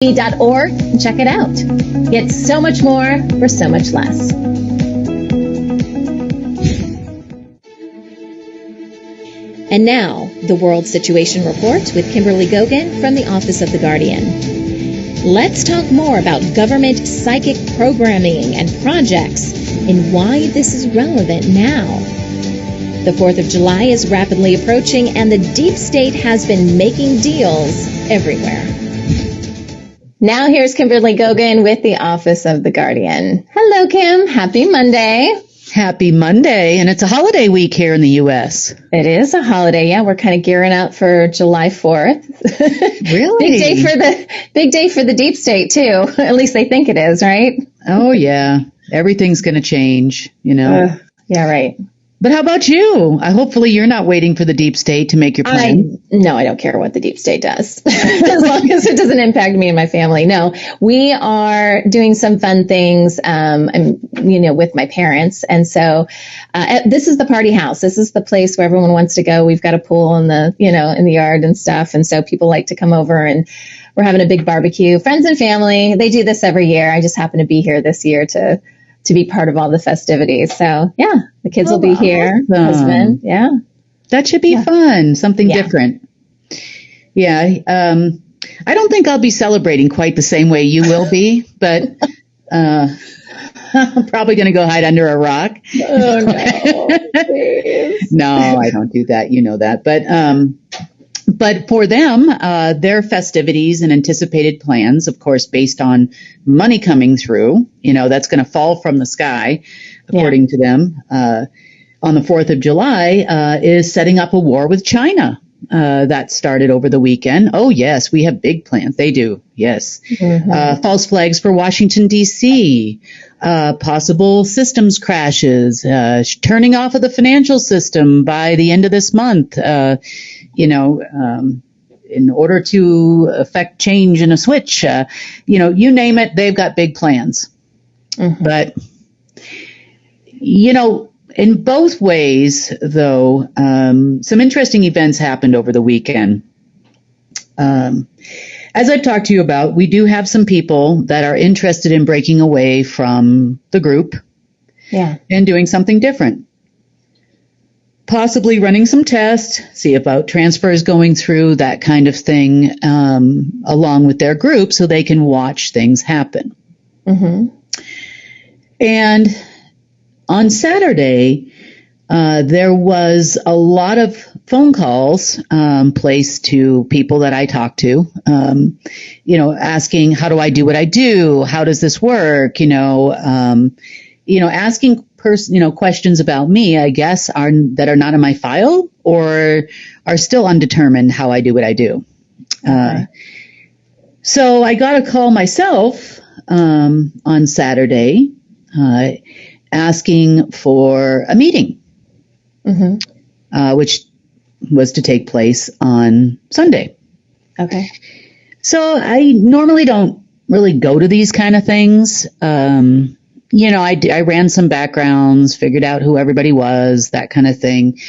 Org and check it out. Get so much more for so much less. And now, the World Situation Report with Kimberly Gogan from the Office of the Guardian. Let's talk more about government psychic programming and projects and why this is relevant now. The 4th of July is rapidly approaching, and the deep state has been making deals everywhere. Now here's Kimberly Gogan with the Office of the Guardian. Hello, Kim. Happy Monday. Happy Monday, and it's a holiday week here in the U.S. It is a holiday. Yeah, we're kind of gearing up for July 4th. Really? Big day for the deep state too. At least they think it is, right? Oh yeah, everything's going to change, Yeah, right. But how about you? Hopefully you're not waiting for the deep state to make your plan. No, I don't care what the deep state does, as long as it doesn't impact me and my family. No, we are doing some fun things, with my parents. And so, this is the party house. This is the place where everyone wants to go. We've got a pool in the yard and stuff. And so people like to come over, and we're having a big barbecue. Friends and family, they do this every year. I just happen to be here this year to be part of all the festivities. So yeah, the kids will be here. Awesome. Husband. Yeah. That should be fun. Something different. Yeah. I don't think I'll be celebrating quite the same way you will be, but, I'm probably going to go hide under a rock. Oh no. Please. No, I don't do that. You know that. But for them, their festivities and anticipated plans, of course, based on money coming through, that's going to fall from the sky, according to them, on the 4th of July, is setting up a war with China. That started over the weekend. Oh, yes, we have big plans. They do. Yes. Mm-hmm. False flags for Washington, D.C., possible systems crashes, turning off of the financial system by the end of this month. In order to affect change in a switch, you name it, they've got big plans. Mm-hmm. But, in both ways, though, some interesting events happened over the weekend. As I've talked to you about, we do have some people that are interested in breaking away from the group and doing something different. Possibly running some tests, see about transfers going through, that kind of thing, along with their group so they can watch things happen. Mm-hmm. And on Saturday, there was a lot of phone calls placed to people that I talked to, asking, how do I do what I do? How does this work? Asking questions about me, I guess, that are not in my file or are still undetermined how I do what I do. Okay. So I got a call myself on Saturday asking for a meeting, which was to take place on Sunday. Okay. So I normally don't really go to these kind of things. I ran some backgrounds, figured out who everybody was, that kind of thing.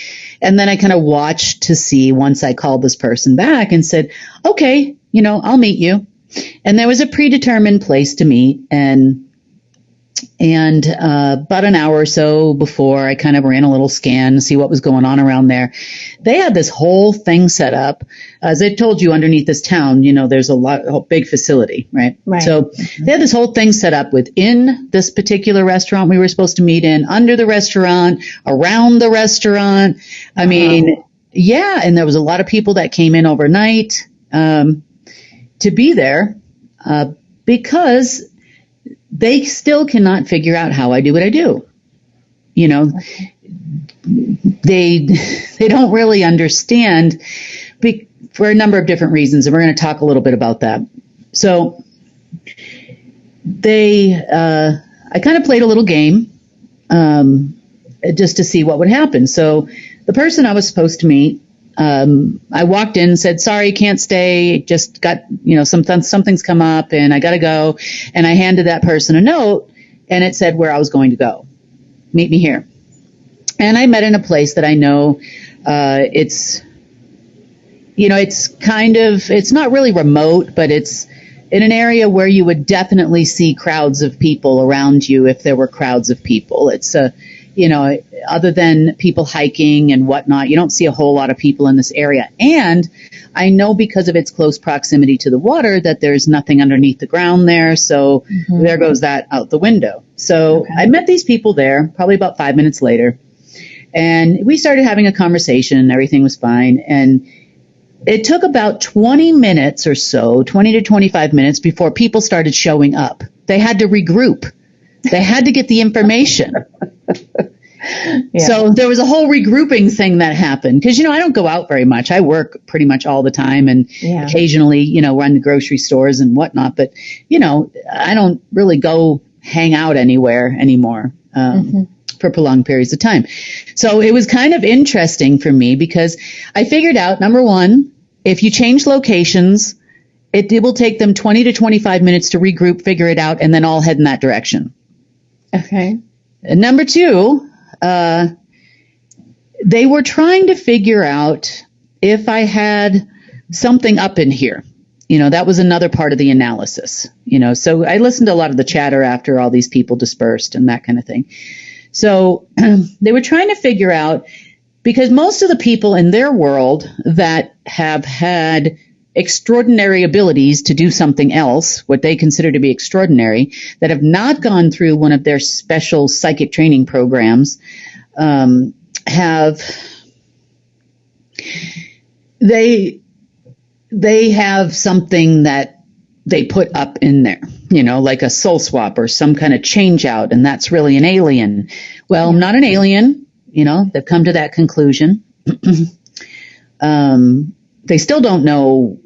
And then I kind of watched to see, once I called this person back and said, okay, I'll meet you. And there was a predetermined place to meet. And about an hour or so before, I kind of ran a little scan to see what was going on around there. They had this whole thing set up. As I told you, underneath this town, there's a big facility, right? Right. So they had this whole thing set up within this particular restaurant we were supposed to meet in, under the restaurant, around the restaurant. I mean, and there was a lot of people that came in overnight to be there because they still cannot figure out how I do what I do. They don't really understand for a number of different reasons, and we're going to talk a little bit about that. So I kind of played a little game just to see what would happen. So the person I was supposed to meet, I walked in and said, sorry, can't stay. Just got, something's come up and I got to go. And I handed that person a note and it said where I was going to go. Meet me here. And I met in a place that I know, it's not really remote, but it's in an area where you would definitely see crowds of people around you if there were crowds of people. It's other than people hiking and whatnot, you don't see a whole lot of people in this area. And I know because of its close proximity to the water that there's nothing underneath the ground there. So there goes that out the window. So I met these people there probably about 5 minutes later. And we started having a conversation and everything was fine. And it took about 20 minutes or so, 20 to 25 minutes before people started showing up. They had to regroup. They had to get the information. Yeah. So there was a whole regrouping thing that happened because, I don't go out very much. I work pretty much all the time and occasionally, run the grocery stores and whatnot. But, I don't really go hang out anywhere anymore for prolonged periods of time. So it was kind of interesting for me because I figured out, number one, if you change locations, it will take them 20 to 25 minutes to regroup, figure it out, and then all head in that direction. Okay. And number two, they were trying to figure out if I had something up in here. That was another part of the analysis. So I listened to a lot of the chatter after all these people dispersed and that kind of thing. So they were trying to figure out, because most of the people in their world that have had extraordinary abilities to do something else, what they consider to be extraordinary, that have not gone through one of their special psychic training programs, they have something that they put up in there, like a soul swap or some kind of change out, and that's really an alien. Well, I'm not an alien, they've come to that conclusion. They still don't know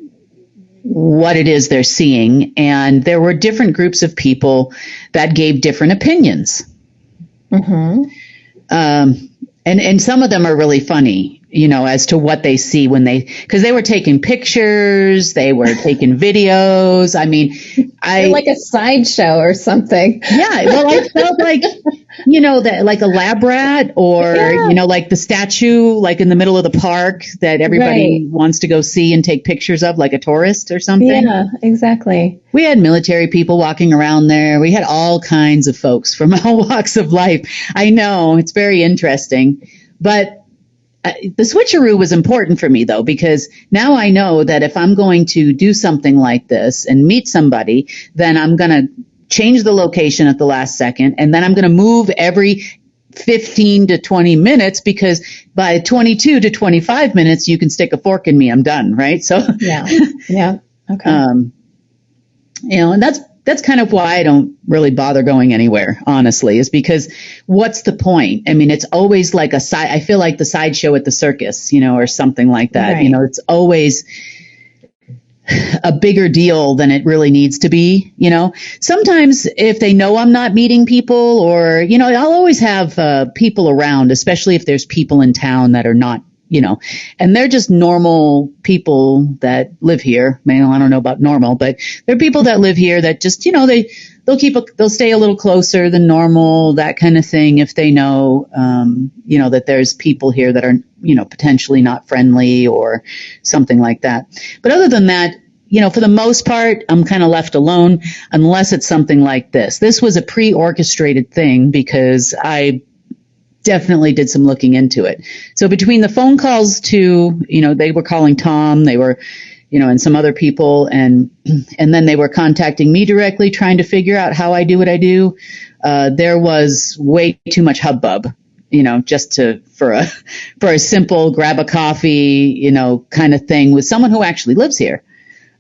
what it is they're seeing, and there were different groups of people that gave different opinions. And some of them are really funny, as to what they see because they were taking pictures, they were taking videos. I mean, like a sideshow or something. Yeah. Well, I felt like, like a lab rat or, like the statue, like in the middle of the park that everybody wants to go see and take pictures of, like a tourist or something. Yeah, exactly. We had military people walking around there. We had all kinds of folks from all walks of life. I know, it's very interesting. But the switcheroo was important for me, though, because now I know that if I'm going to do something like this and meet somebody, then I'm going to change the location at the last second, and then I'm going to move every 15 to 20 minutes, because by 22 to 25 minutes, you can stick a fork in me. I'm done, right? So yeah. Okay. And that's kind of why I don't really bother going anywhere, honestly, is because what's the point? I mean, it's always like I feel like the sideshow at the circus, or something like that. Right. It's always a bigger deal than it really needs to be. Sometimes if they know I'm not meeting people, or, I'll always have people around, especially if there's people in town that are not, and they're just normal people that live here. I don't know about normal, but they're people that live here that just, they'll stay a little closer than normal, that kind of thing, if they know, that there's people here that are, potentially not friendly or something like that. But other than that, for the most part, I'm kind of left alone unless it's something like this. This was a pre-orchestrated thing because I definitely did some looking into it. So between the phone calls to, they were calling Tom, they were, and some other people, and then they were contacting me directly, trying to figure out how I do what I do. There was way too much hubbub, just for a simple grab a coffee, kind of thing with someone who actually lives here.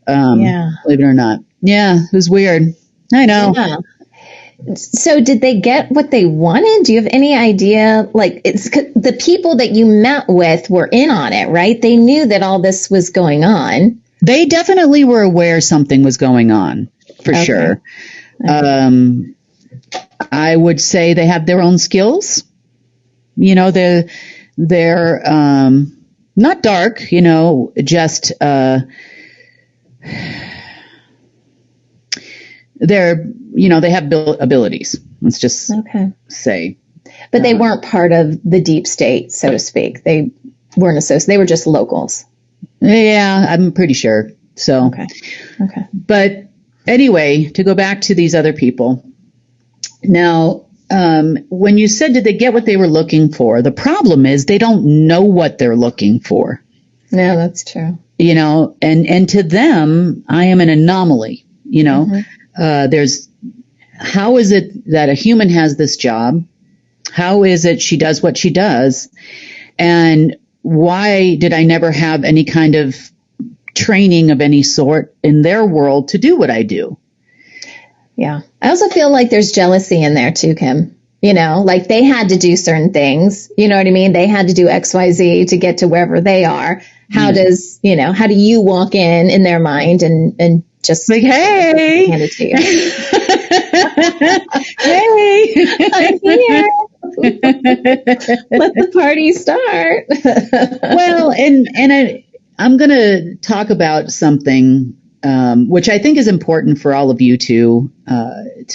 Believe it or not. Yeah, it was weird. I know. Yeah. So did they get what they wanted? Do you have any idea? Like, it's the people that you met with were in on it, right? They knew that all this was going on. They definitely were aware something was going on, for sure. Okay. I would say they have their own skills. They're not dark, just they have abilities. Let's just say. But they weren't part of the deep state, so to speak. They weren't associated. They were just locals. Yeah, I'm pretty sure. So, okay. But anyway, to go back to these other people. Now, when you said, did they get what they were looking for? The problem is they don't know what they're looking for. No, that's true. You know, and to them, I am an anomaly. You know, how is it that a human has this job? How is it she does what she does? And why did I never have any kind of training of any sort in their world to do what I do? Yeah. I also feel like there's jealousy in there too, Kim. You know, like they had to do certain things. You know what I mean? They had to do X, Y, Z to get to wherever they are. How do you walk in their mind and just like, hey, hand it to you? Hey, I'm here. Let the party start. Well, and I'm going to talk about something which I think is important for all of you to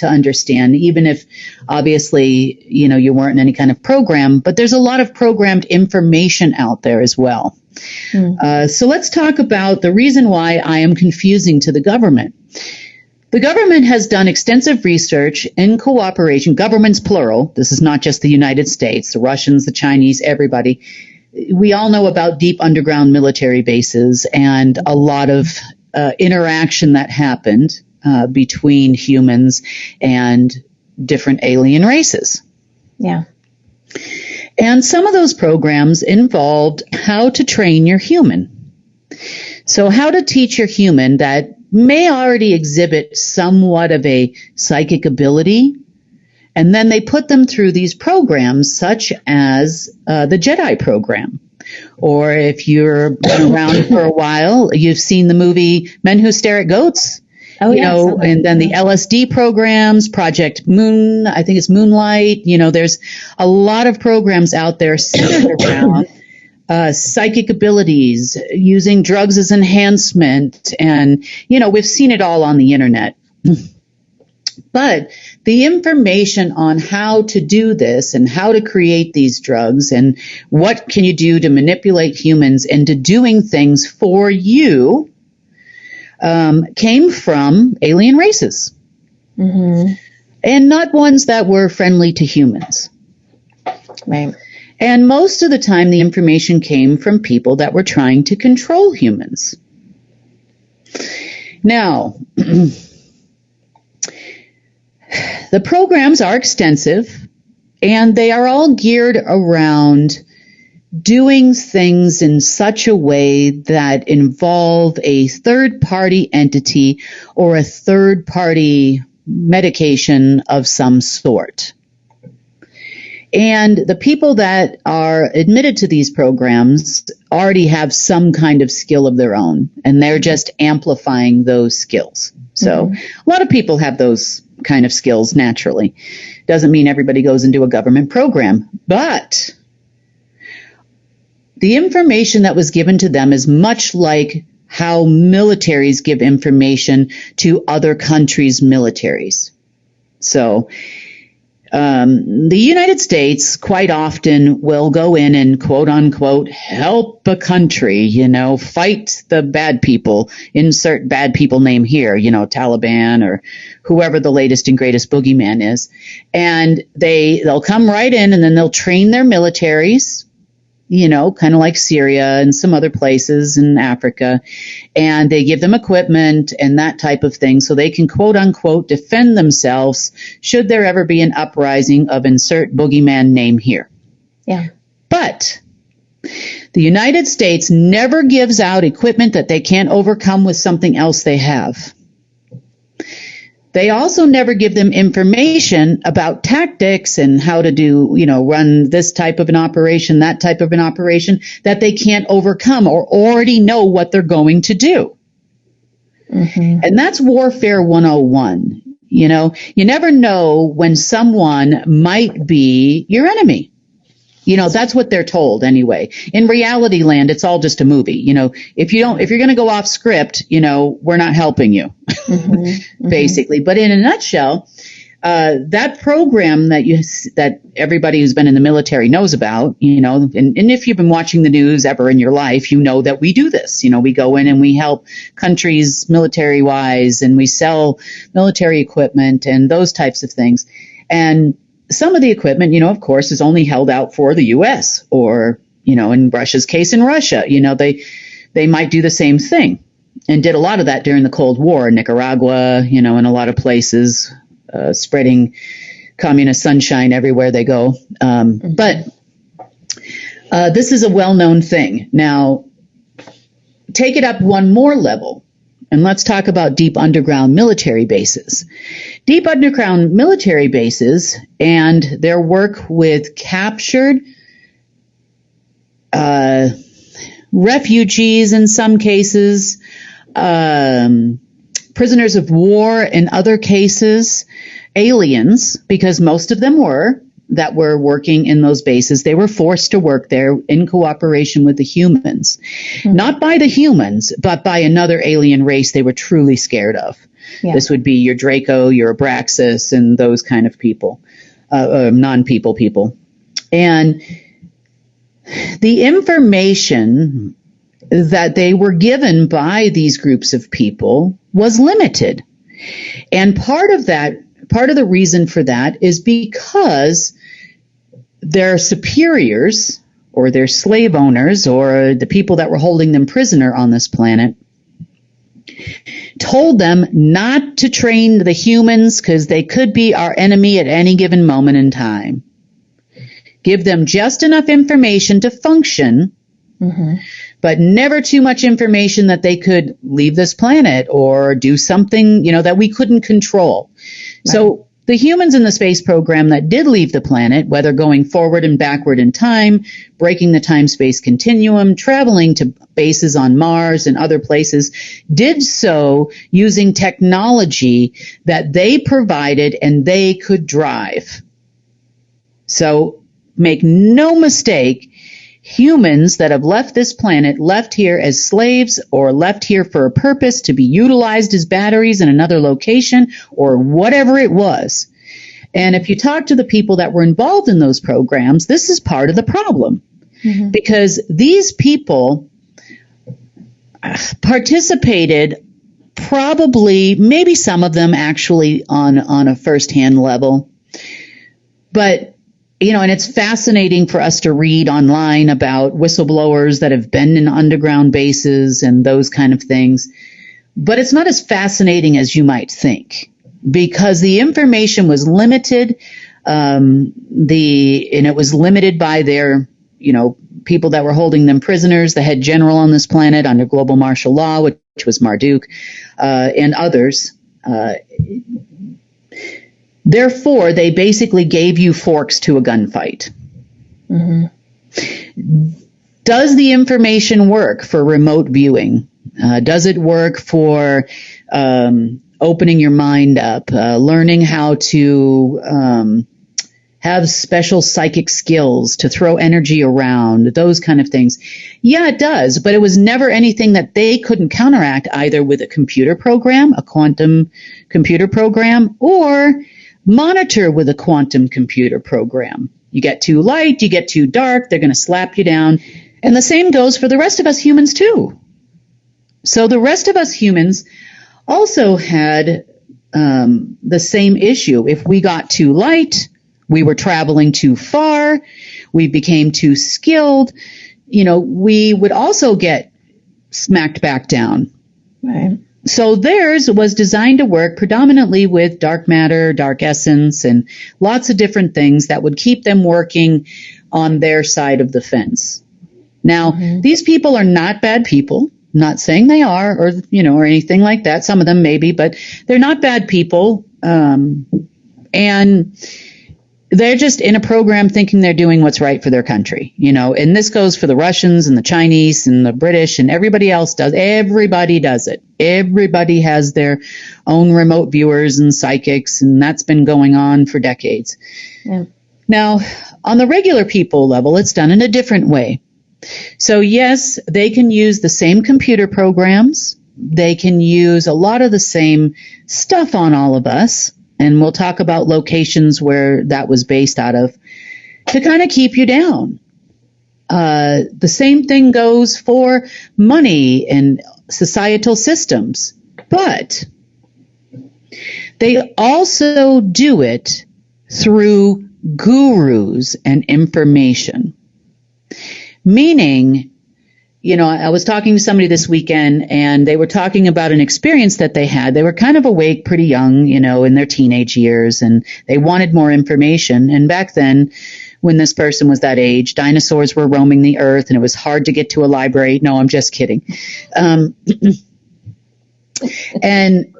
understand, even if obviously, you know, you weren't in any kind of program, but there's a lot of programmed information out there as well. So let's talk about the reason why I am confusing to the government. The government has done extensive research in cooperation, governments plural. This is not just the United States, the Russians, the Chinese, everybody. We all know about deep underground military bases and a lot of interaction that happened between humans and different alien races. Yeah. And some of those programs involved how to train your human. So how to teach your human that may already exhibit somewhat of a psychic ability, and then they put them through these programs such as the Jedi program. Or if you're been around for a while, you've seen the movie Men Who Stare at Goats. Oh, you know, and then the LSD programs, Project Moon, I think it's Moonlight. You know, there's a lot of programs out there centered around psychic abilities, using drugs as enhancement. And, you know, we've seen it all on the internet. But the information on how to do this and how to create these drugs and what can you do to manipulate humans into doing things for you came from alien races. Mm-hmm. And not ones that were friendly to humans. Right. And most of the time the information came from people that were trying to control humans. Now, the programs are extensive, and they are all geared around doing things in such a way that involve a third-party entity or a third-party medication of some sort. And the people that are admitted to these programs already have some kind of skill of their own, and they're just amplifying those skills. So a lot of people have those kind of skills naturally. Doesn't mean everybody goes into a government program, but the information that was given to them is much like how militaries give information to other countries' militaries. So the United States quite often will go in and quote unquote help a country, you know, fight the bad people, insert bad people name here, you know, Taliban or whoever the latest and greatest boogeyman is. And they'll come right in and then they'll train their militaries, you know, kind of like Syria and some other places in Africa. And they give them equipment and that type of thing so they can, quote unquote, defend themselves should there ever be an uprising of insert boogeyman name here. Yeah. But the United States never gives out equipment that they can't overcome with something else they have. They also never give them information about tactics and how to do, you know, run this type of an operation, that type of an operation that they can't overcome or already know what they're going to do. Mm-hmm. And that's Warfare 101. You know, you never know when someone might be your enemy. You know, that's what they're told anyway. In reality land, it's all just a movie. You know, if you're going to go off script, you know, we're not helping you, basically. But in a nutshell, that program that everybody who's been in the military knows about, and if you've been watching the news ever in your life, you know that we do this. We go in and we help countries military wise, and we sell military equipment and those types of things. And some of the equipment, of course, is only held out for the U.S. or, in Russia's case, in Russia. They might do the same thing, and did a lot of that during the Cold War in Nicaragua, in a lot of places, spreading communist sunshine everywhere they go. But this is a well-known thing. Now, take it up one more level, and let's talk about deep underground military bases. Deep underground military bases and their work with captured refugees in some cases, prisoners of war in other cases, aliens, because most of them were working in those bases. They were forced to work there in cooperation with the humans. Mm-hmm. Not by the humans, but by another alien race they were truly scared of. Yeah. This would be your Draco, your Abraxas, and those kind of people, non-people people. And the information that they were given by these groups of people was limited. And part of the reason for that is because their superiors or their slave owners or the people that were holding them prisoner on this planet told them not to train the humans because they could be our enemy at any given moment in time. Give them just enough information to function, mm-hmm. but never too much information that they could leave this planet or do something, that we couldn't control. Right. So the humans in the space program that did leave the planet, whether going forward and backward in time, breaking the time-space continuum, traveling to bases on Mars and other places, did so using technology that they provided and they could drive. So make no mistake, humans that have left this planet, left here as slaves or left here for a purpose to be utilized as batteries in another location or whatever it was. And if you talk to the people that were involved in those programs, this is part of the problem. Mm-hmm. Because these people participated probably, maybe some of them actually on a first-hand level. But and it's fascinating for us to read online about whistleblowers that have been in underground bases and those kind of things. But it's not as fascinating as you might think because the information was limited. And it was limited by their, people that were holding them prisoners, the head general on this planet under global martial law, which was Marduk, and others. Therefore, they basically gave you forks to a gunfight. Mm-hmm. Does the information work for remote viewing? Does it work for opening your mind up, learning how to have special psychic skills, to throw energy around, those kind of things? Yeah, it does, but it was never anything that they couldn't counteract either with a computer program, a quantum computer program, or monitor with a quantum computer program. You get too light, you get too dark, they're going to slap you down. And the same goes for the rest of us humans too. So the rest of us humans also had the same issue. If we got too light, we were traveling too far, we became too skilled, we would also get smacked back down. Right. So theirs was designed to work predominantly with dark matter, dark essence, and lots of different things that would keep them working on their side of the fence. Now, mm-hmm. these people are not bad people. Not saying they are, or anything like that. Some of them maybe, but they're not bad people. And they're just in a program thinking they're doing what's right for their country, and this goes for the Russians and the Chinese and the British and everybody else does. Everybody does it. Everybody has their own remote viewers and psychics, and that's been going on for decades. Yeah. Now, on the regular people level, it's done in a different way. So yes, they can use the same computer programs. They can use a lot of the same stuff on all of us. and we'll talk about locations where that was based out of, to kind of keep you down. The same thing goes for money and societal systems, but they also do it through gurus and information. Meaning, I was talking to somebody this weekend, and they were talking about an experience that they had. They were kind of awake, pretty young, in their teenage years, and they wanted more information. And back then, when this person was that age, dinosaurs were roaming the earth, and it was hard to get to a library. No, I'm just kidding. And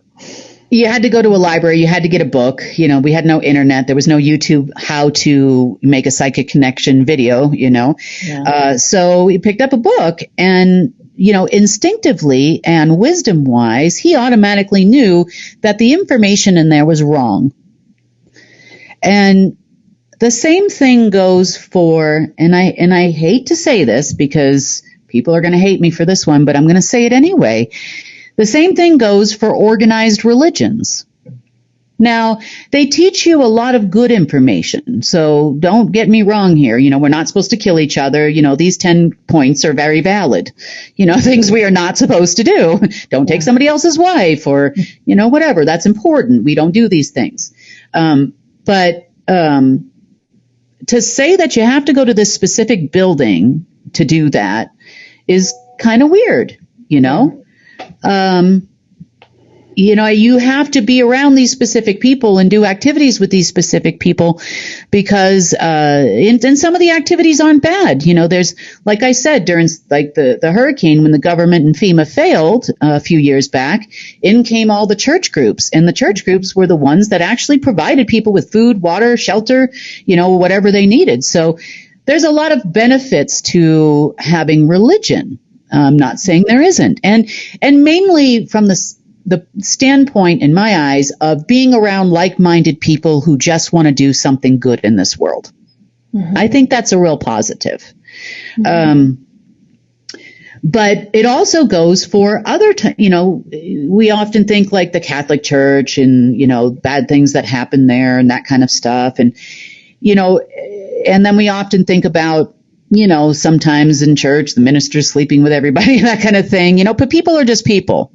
you had to go to a library. You had to get a book. We had no internet. There was no YouTube how to make a psychic connection video, Yeah. So he picked up a book, and, instinctively and wisdom wise, he automatically knew that the information in there was wrong. And the same thing goes for, and I hate to say this because people are going to hate me for this one, but I'm going to say it anyway. The same thing goes for organized religions. Now, they teach you a lot of good information, so don't get me wrong here. We're not supposed to kill each other. These 10 points are very valid. Things we are not supposed to do. Don't take somebody else's wife or, whatever. That's important. We don't do these things. But to say that you have to go to this specific building to do that is kind of weird, you have to be around these specific people and do activities with these specific people because, and some of the activities aren't bad. There's, like I said, during like the hurricane, when the government and FEMA failed a few years back, in came all the church groups, and the church groups were the ones that actually provided people with food, water, shelter, whatever they needed. So there's a lot of benefits to having religion. I'm not saying there isn't. And mainly from the standpoint, in my eyes, of being around like-minded people who just want to do something good in this world. Mm-hmm. I think that's a real positive. Mm-hmm. But it also goes for other, we often think like the Catholic Church and, bad things that happen there and that kind of stuff. And, and then we often think about, sometimes in church, the minister's sleeping with everybody, that kind of thing, but people are just people.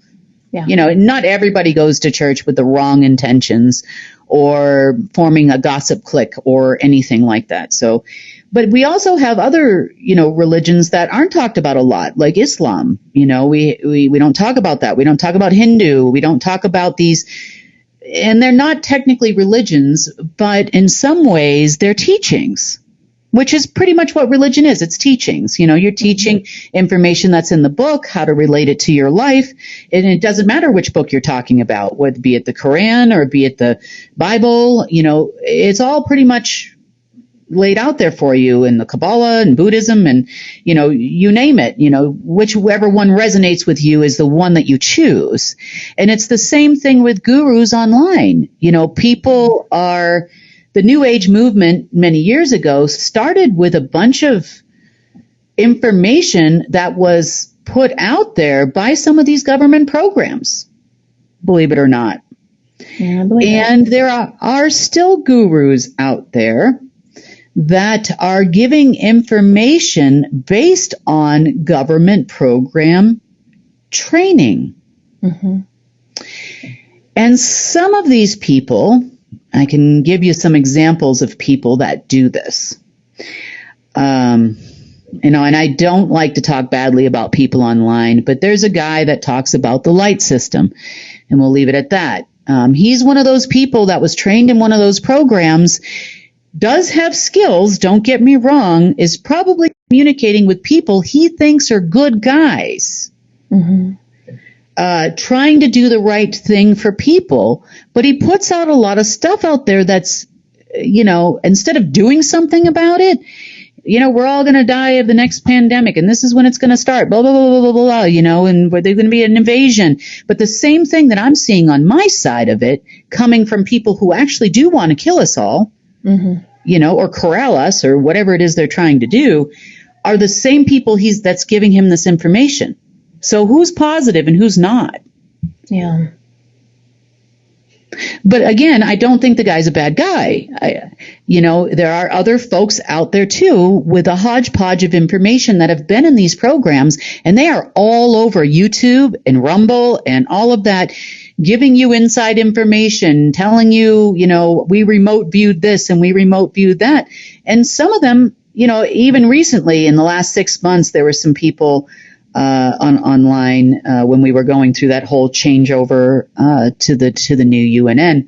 Yeah. Not everybody goes to church with the wrong intentions or forming a gossip clique or anything like that. So, but we also have other, religions that aren't talked about a lot, like Islam. We don't talk about that. We don't talk about Hindu. We don't talk about these, and they're not technically religions, but in some ways they're teachings, which is pretty much what religion is. It's teachings. You're teaching information that's in the book, how to relate it to your life. And it doesn't matter which book you're talking about, whether be it the Quran or be it the Bible, it's all pretty much laid out there for you in the Kabbalah and Buddhism and, you name it, whichever one resonates with you is the one that you choose. And it's the same thing with gurus online. People are... The New Age movement many years ago started with a bunch of information that was put out there by some of these government programs, believe it or not. Yeah, I believe and there are still gurus out there that are giving information based on government program training. Mm-hmm. And some of these people... I can give you some examples of people that do this. And I don't like to talk badly about people online, but there's a guy that talks about the light system, and we'll leave it at that. He's one of those people that was trained in one of those programs, does have skills, don't get me wrong, is probably communicating with people he thinks are good guys. Mm-hmm. Trying to do the right thing for people, but he puts out a lot of stuff out there that's, instead of doing something about it, we're all going to die of the next pandemic, and this is when it's going to start, blah, blah, blah, blah, blah, blah, and where there's going to be an invasion. But the same thing that I'm seeing on my side of it, coming from people who actually do want to kill us all, mm-hmm. Or corral us, or whatever it is they're trying to do, are the same people that's giving him this information. So who's positive and who's not? Yeah. But again, I don't think the guy's a bad guy. There are other folks out there too with a hodgepodge of information that have been in these programs, and they are all over YouTube and Rumble and all of that, giving you inside information, telling you, we remote viewed this and we remote viewed that. And some of them, even recently in the last 6 months, there were some people online when we were going through that whole changeover to the new UNN.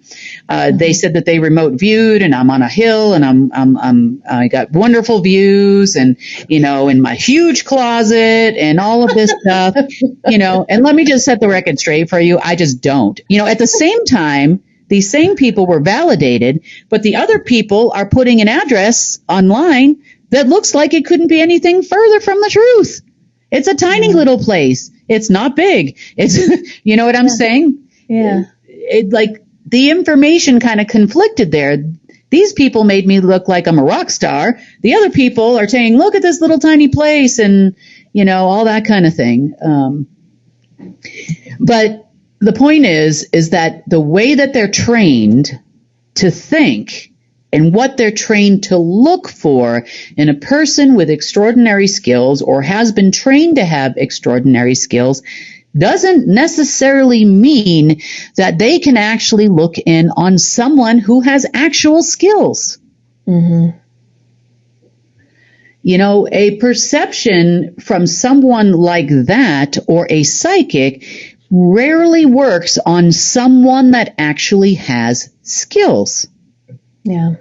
They said that they remote viewed, and I'm on a hill, and I got wonderful views, and in my huge closet, and all of this stuff, And let me just set the record straight for you. I just don't. At the same time, these same people were validated, but the other people are putting an address online that looks like it couldn't be anything further from the truth. It's a tiny little place. It's not big. It's, you know what I'm saying? Yeah. It like the information kind of conflicted there. These people made me look like I'm a rock star. The other people are saying, look at this little tiny place and, all that kind of thing. But the point is that the way that they're trained to think and what they're trained to look for in a person with extraordinary skills or has been trained to have extraordinary skills doesn't necessarily mean that they can actually look in on someone who has actual skills. Mm-hmm. A perception from someone like that or a psychic rarely works on someone that actually has skills. Yeah.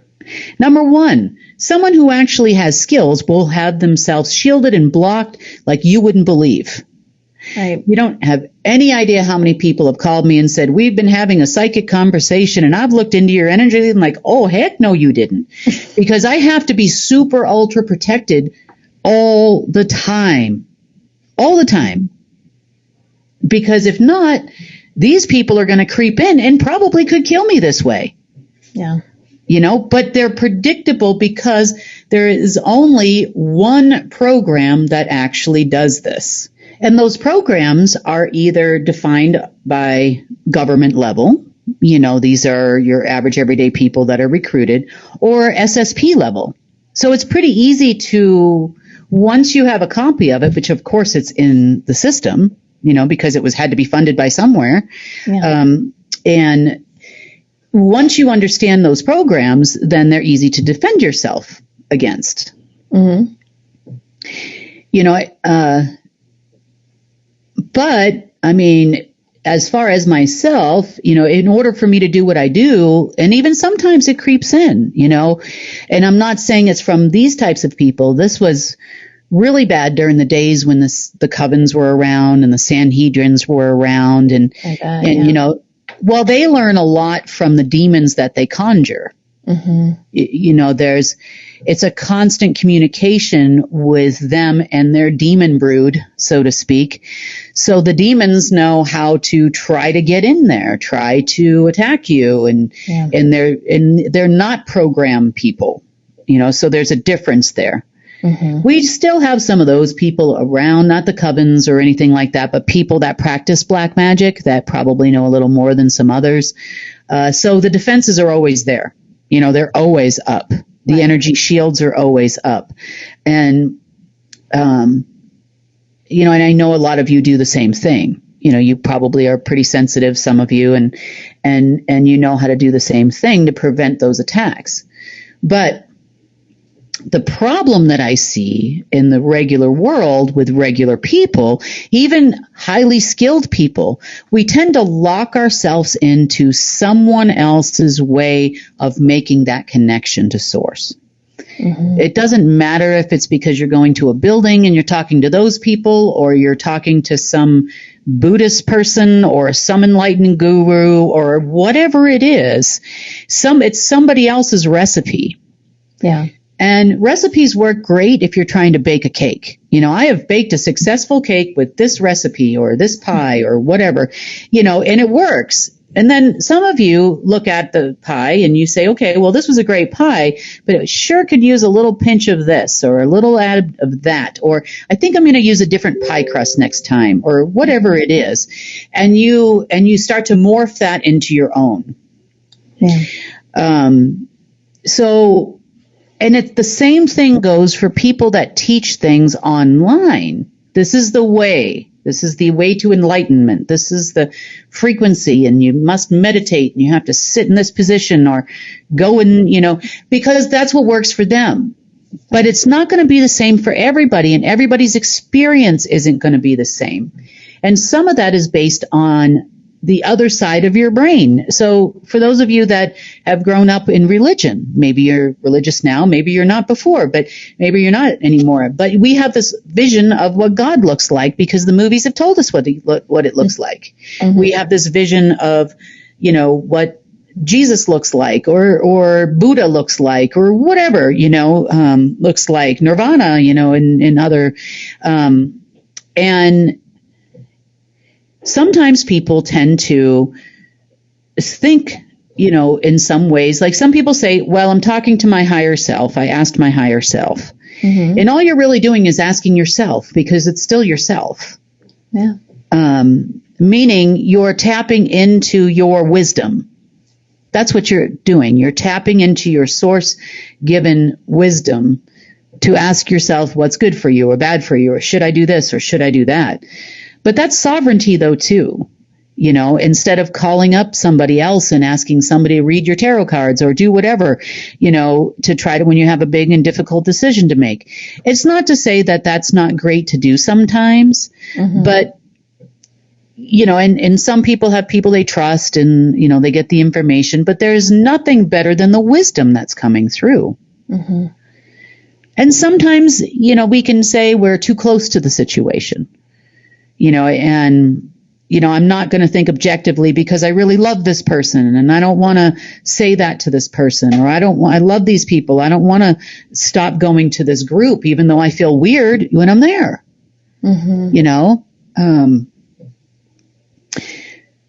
Number one, someone who actually has skills will have themselves shielded and blocked like you wouldn't believe. Right. You don't have any idea how many people have called me and said, we've been having a psychic conversation and I've looked into your energy. And I'm like, oh, heck no, you didn't. Because I have to be super ultra protected all the time. All the time. Because if not, these people are going to creep in and probably could kill me this way. Yeah. But they're predictable because there is only one program that actually does this. And those programs are either defined by government level, these are your average everyday people that are recruited, or SSP level. So it's pretty easy to, once you have a copy of it, which of course it's in the system, because it had to be funded by somewhere. Yeah. And once you understand those programs, then they're easy to defend yourself against. Mm-hmm. But I mean, as far as myself, in order for me to do what I do, and even sometimes it creeps in, and I'm not saying it's from these types of people. This was really bad during the days when the covens were around and the Sanhedrins were around, and well, they learn a lot from the demons that they conjure. Mm-hmm. It's a constant communication with them and their demon brood, so to speak. So the demons know how to try to get in there, try to attack you, and they're not program people, so there's a difference there. Mm-hmm. We still have some of those people around, not the covens or anything like that, but people that practice black magic that probably know a little more than some others. So the defenses are always there. They're always up. The energy shields are always up. And, and I know a lot of you do the same thing. You probably are pretty sensitive, some of you, and you know how to do the same thing to prevent those attacks. But the problem that I see in the regular world with regular people, even highly skilled people, we tend to lock ourselves into someone else's way of making that connection to source. Mm-hmm. It doesn't matter if it's because you're going to a building and you're talking to those people, or you're talking to some Buddhist person or some enlightened guru or whatever it is. It's somebody else's recipe. Yeah. And recipes work great if you're trying to bake a cake. I have baked a successful cake with this recipe or this pie or whatever, and it works. And then some of you look at the pie and you say, okay, well, this was a great pie, but it sure could use a little pinch of this or a little add of that. Or I think I'm going to use a different pie crust next time, or whatever it is. And you start to morph that into your own. Yeah. So, and it's the same thing goes for people that teach things online. This is the way. This is the way to enlightenment. This is the frequency, and you must meditate, and you have to sit in this position or go and, because that's what works for them. But it's not going to be the same for everybody, and everybody's experience isn't going to be the same. And some of that is based on the other side of your brain. So for those of you that have grown up in religion, maybe you're religious now, maybe you're not before, but maybe you're not anymore. But we have this vision of what God looks like because the movies have told us what it looks like. Mm-hmm. We have this vision of, what Jesus looks like or Buddha looks like or whatever, looks like Nirvana, and other, and sometimes people tend to think, in some ways, like some people say, well, I'm talking to my higher self. I asked my higher self. Mm-hmm. And all you're really doing is asking yourself because it's still yourself. Yeah. Meaning you're tapping into your wisdom. That's what you're doing. You're tapping into your source given wisdom to ask yourself what's good for you or bad for you, or should I do this or should I do that? But that's sovereignty, though, too. Instead of calling up somebody else and asking somebody to read your tarot cards or do whatever, to try to when you have a big and difficult decision to make. It's not to say that that's not great to do sometimes, mm-hmm. but, and some people have people they trust and, they get the information, but there's nothing better than the wisdom that's coming through. Mm-hmm. And sometimes, we can say we're too close to the situation. I'm not going to think objectively because I really love this person and I don't want to say that to this person, or I love these people. I don't want to stop going to this group, even though I feel weird when I'm there, mm-hmm.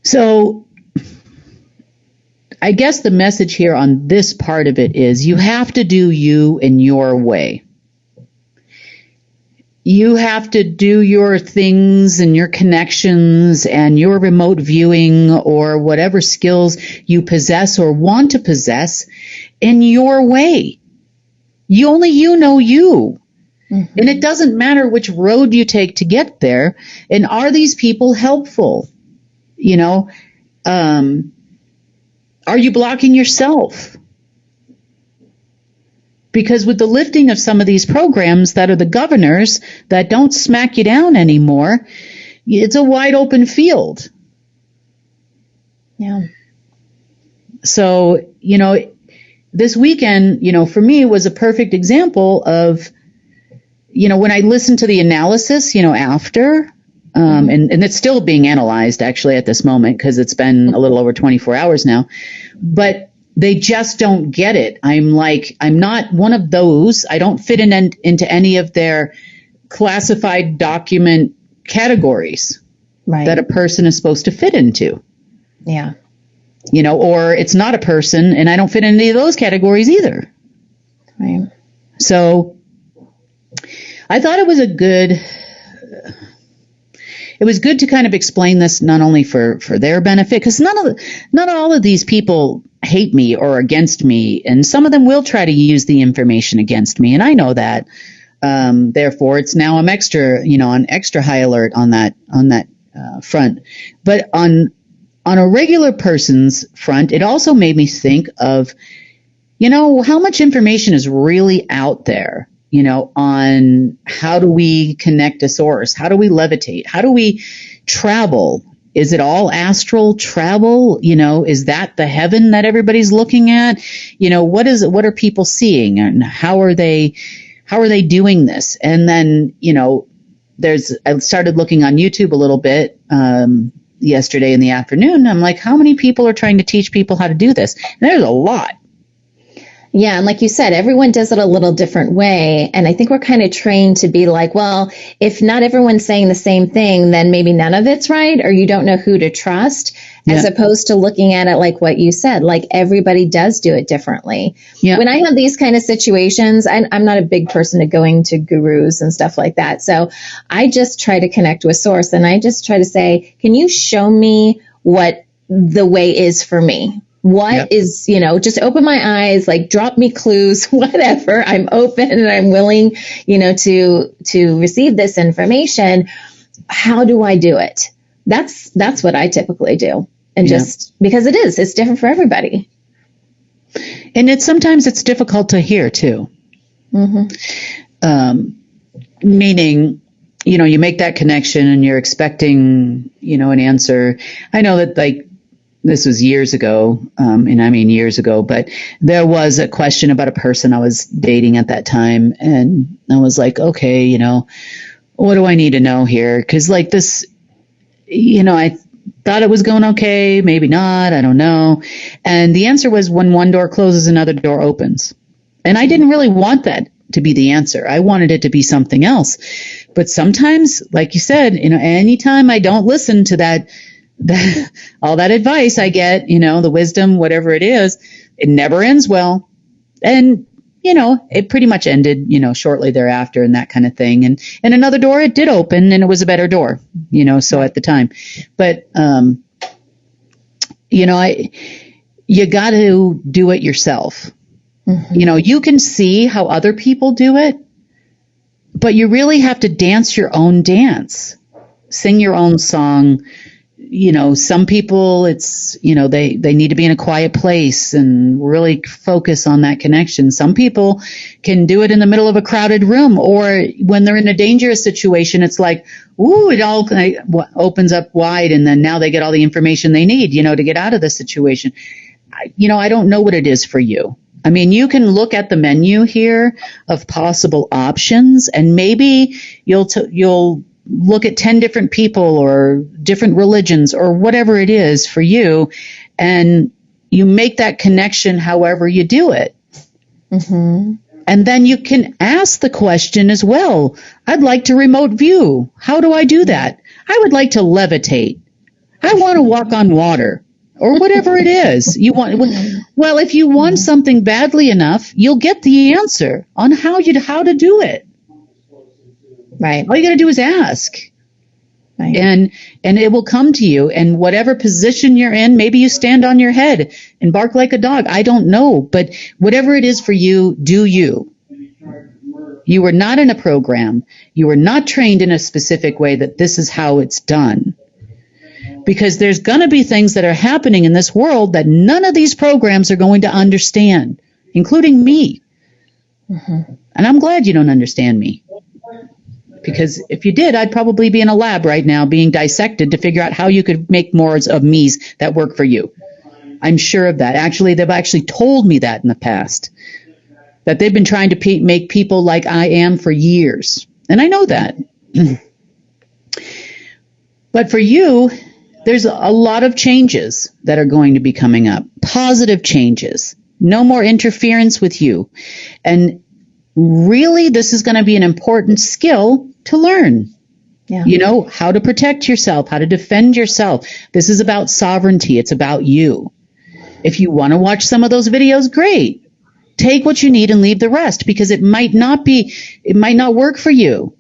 So I guess the message here on this part of it is you have to do you in your way. You have to do your things and your connections and your remote viewing or whatever skills you possess or want to possess in your way. You know you. Mm-hmm. And it doesn't matter which road you take to get there. And are these people helpful? Are you blocking yourself? Because with the lifting of some of these programs that are the governors that don't smack you down anymore, it's a wide open field. Yeah. So, this weekend, for me was a perfect example of, when I listened to the analysis, after, and it's still being analyzed actually at this moment because it's been a little over 24 hours now, but they just don't get it. I'm not one of those. I don't fit into any of their classified document categories that a person is supposed to fit into. Yeah. Or it's not a person and I don't fit in any of those categories either. Right. So I thought it was good to kind of explain this not only for their benefit, because not all of these people hate me or against me, and some of them will try to use the information against me, and I know that. Therefore, it's now I'm extra, on extra high alert on that front. But on a regular person's front, it also made me think of, how much information is really out there. On how do we connect to source? How do we levitate? How do we travel? Is it all astral travel? Is that the heaven that everybody's looking at? What is it? What are people seeing and how are they doing this? And then, I started looking on YouTube a little bit, yesterday in the afternoon. I'm like, how many people are trying to teach people how to do this? And there's a lot. Yeah. And like you said, everyone does it a little different way. And I think we're kind of trained to be like, well, if not everyone's saying the same thing, then maybe none of it's right, or you don't know who to trust, as opposed to looking at it like what you said, like everybody does do it differently. Yeah. When I have these kind of situations, I'm not a big person to going to gurus and stuff like that. So I just try to connect with source, and I just try to say, can you show me what the way is for me? What is, just open my eyes, like drop me clues, whatever. I'm open and I'm willing, to receive this information. How do I do it? That's what I typically do. And just because it's different for everybody. And sometimes it's difficult to hear too. Mm-hmm. Meaning, you make that connection and you're expecting, an answer. I know that this was years ago, and I mean years ago, but there was a question about a person I was dating at that time. And I was like, okay, what do I need to know here? Because this, I thought it was going okay, maybe not, I don't know. And the answer was when one door closes, another door opens. And I didn't really want that to be the answer. I wanted it to be something else. But sometimes, like you said, anytime I don't listen to that all that advice I get, the wisdom, whatever it is, it never ends well. And, it pretty much ended, shortly thereafter and that kind of thing. And another door, it did open and it was a better door, so at the time. But, you got to do it yourself. Mm-hmm. You can see how other people do it, but you really have to dance your own dance, sing your own song. Some people, it's, they need to be in a quiet place and really focus on that connection. Some people can do it in the middle of a crowded room, or when they're in a dangerous situation, it's like, ooh, it all opens up wide. And then now they get all the information they need, to get out of the situation. I don't know what it is for you. I mean, you can look at the menu here of possible options, and maybe you'll look at 10 different people or different religions or whatever it is for you, and you make that connection however you do it. Mm-hmm. And then you can ask the question as well. I'd like to remote view. How do I do that? I would like to levitate. I want to walk on water, or whatever it is you want. Well, if you want something badly enough, you'll get the answer on how to do it. Right. All you got to do is ask. Right. And it will come to you. And whatever position you're in, maybe you stand on your head and bark like a dog. I don't know. But whatever it is for you, do you. You were not in a program. You were not trained in a specific way that this is how it's done. Because there's going to be things that are happening in this world that none of these programs are going to understand, including me. Mm-hmm. And I'm glad you don't understand me. Because if you did, I'd probably be in a lab right now being dissected to figure out how you could make more of me's that work for you. I'm sure of that. Actually, they've actually told me that in the past, that they've been trying to make people like I am for years. And I know that. But for you, there's a lot of changes that are going to be coming up. Positive changes. No more interference with you. And really, this is going to be an important skill to learn. Yeah. How to protect yourself, how to defend yourself. This is about sovereignty. It's about you. If you want to watch some of those videos, great. Take what you need and leave the rest, because it might not work for you,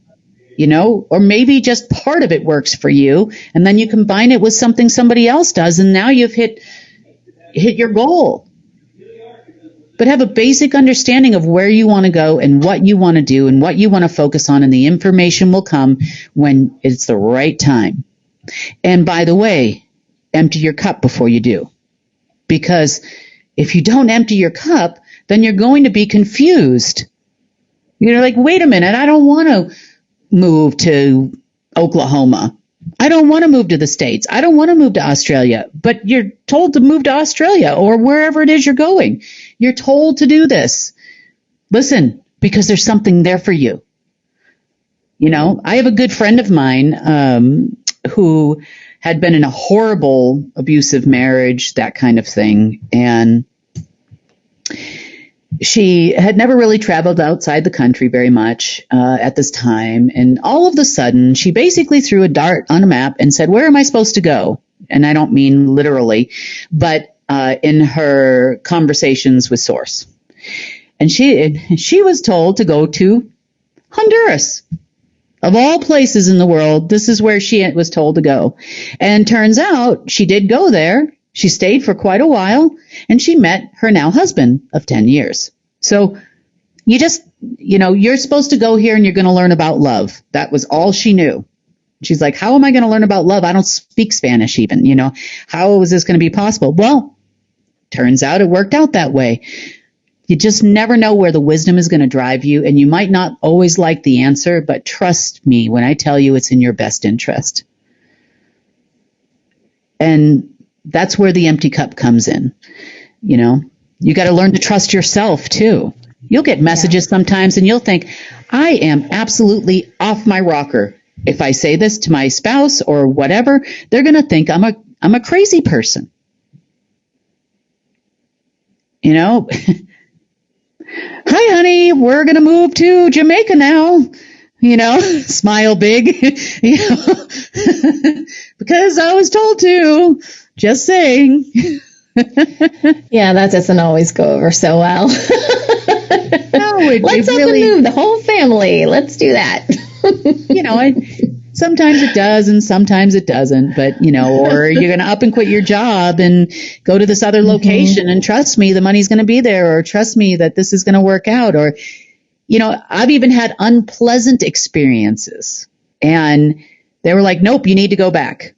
or maybe just part of it works for you. And then you combine it with something somebody else does. And now you've hit your goal. But have a basic understanding of where you want to go and what you want to do and what you want to focus on, and the information will come when it's the right time. And by the way, empty your cup before you do. Because if you don't empty your cup, then you're going to be confused. You're like, wait a minute, I don't want to move to Oklahoma. I don't want to move to the States. I don't want to move to Australia. But you're told to move to Australia or wherever it is you're going. You're told to do this. Listen, because there's something there for you. I have a good friend of mine who had been in a horrible abusive marriage, that kind of thing. And she had never really traveled outside the country very much at this time. And all of a sudden, she basically threw a dart on a map and said, where am I supposed to go? And I don't mean literally, but in her conversations with Source. And she was told to go to Honduras. Of all places in the world, this is where she was told to go. And turns out she did go there. She stayed for quite a while, and she met her now husband of 10 years. So you just, you're supposed to go here and you're going to learn about love. That was all she knew. She's like, how am I going to learn about love? I don't speak Spanish even, how is this going to be possible? Well, turns out it worked out that way. You just never know where the wisdom is going to drive you, and you might not always like the answer, but trust me when I tell you it's in your best interest. And that's where the empty cup comes in. You got to learn to trust yourself too. You'll get messages sometimes and you'll think, I am absolutely off my rocker. If I say this to my spouse or whatever, they're going to think I'm a crazy person. Hi, honey, we're going to move to Jamaica now. Smile big, because I was told to. Just saying. Yeah, that doesn't always go over so well. No, let's up and move the whole family. Let's do that. Sometimes it does and sometimes it doesn't, but, or you're going to up and quit your job and go to this other location and trust me, the money's going to be there, or trust me that this is going to work out. Or, I've even had unpleasant experiences and they were like, nope, you need to go back.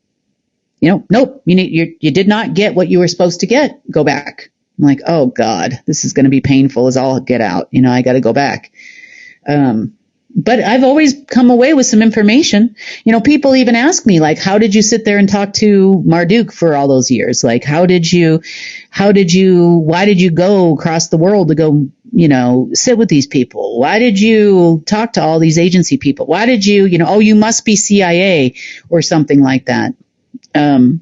Nope, you did not get what you were supposed to get. Go back. I'm like, oh God, this is going to be painful as all get out. I got to go back. But I've always come away with some information. People even ask me, like, how did you sit there and talk to Marduk for all those years? Like, why did you go across the world to go, sit with these people? Why did you talk to all these agency people? Why did you, you must be CIA or something like that. And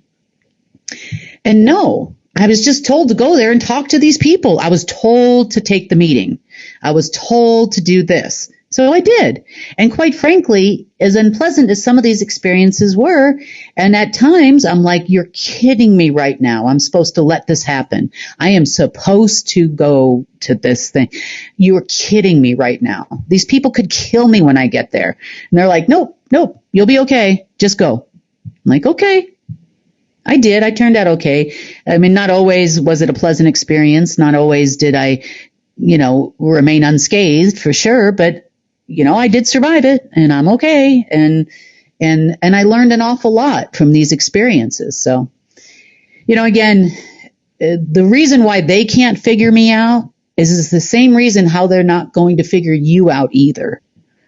no, I was just told to go there and talk to these people. I was told to take the meeting. I was told to do this. So I did. And quite frankly, as unpleasant as some of these experiences were, and at times I'm like, you're kidding me right now. I'm supposed to let this happen. I am supposed to go to this thing. You're kidding me right now. These people could kill me when I get there. And they're like, nope, you'll be okay. Just go. I'm like, okay. I did. I turned out okay. I mean, not always was it a pleasant experience. Not always did I, remain unscathed for sure. But, I did survive it and I'm okay. And I learned an awful lot from these experiences. So, again, the reason why they can't figure me out is the same reason how they're not going to figure you out either.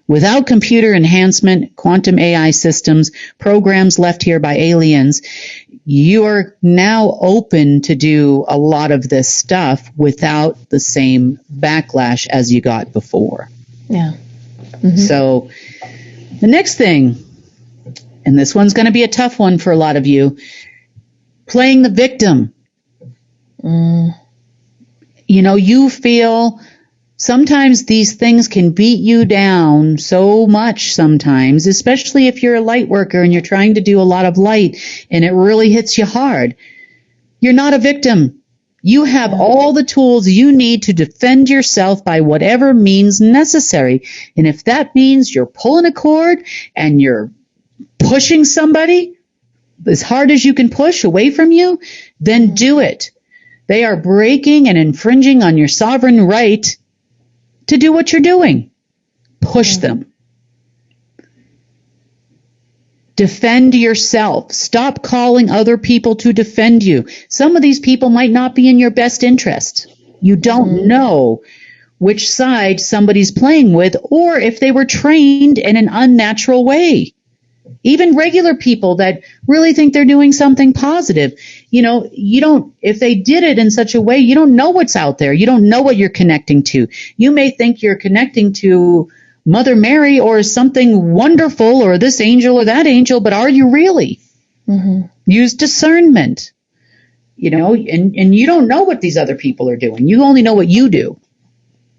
Without computer enhancement, quantum AI systems, programs left here by aliens, you are now open to do a lot of this stuff without the same backlash as you got before. Yeah. Mm-hmm. So the next thing, and this one's going to be a tough one for a lot of you, playing the victim. You feel sometimes these things can beat you down so much sometimes, especially if you're a light worker and you're trying to do a lot of light and it really hits you hard. You're not a victim. You have all the tools you need to defend yourself by whatever means necessary. And if that means you're pulling a cord and you're pushing somebody as hard as you can push away from you, then do it. They are breaking and infringing on your sovereign right to do what you're doing. Push them. Defend yourself. Stop calling other people to defend you. Some of these people might not be in your best interest. You don't know which side somebody's playing with or if they were trained in an unnatural way. Even regular people that really think they're doing something positive, if they did it in such a way, you don't know what's out there. You don't know what you're connecting to. You may think you're connecting to Mother Mary or something wonderful or this angel or that angel, but are you really? Use discernment, and you don't know what these other people are doing. You only know what you do,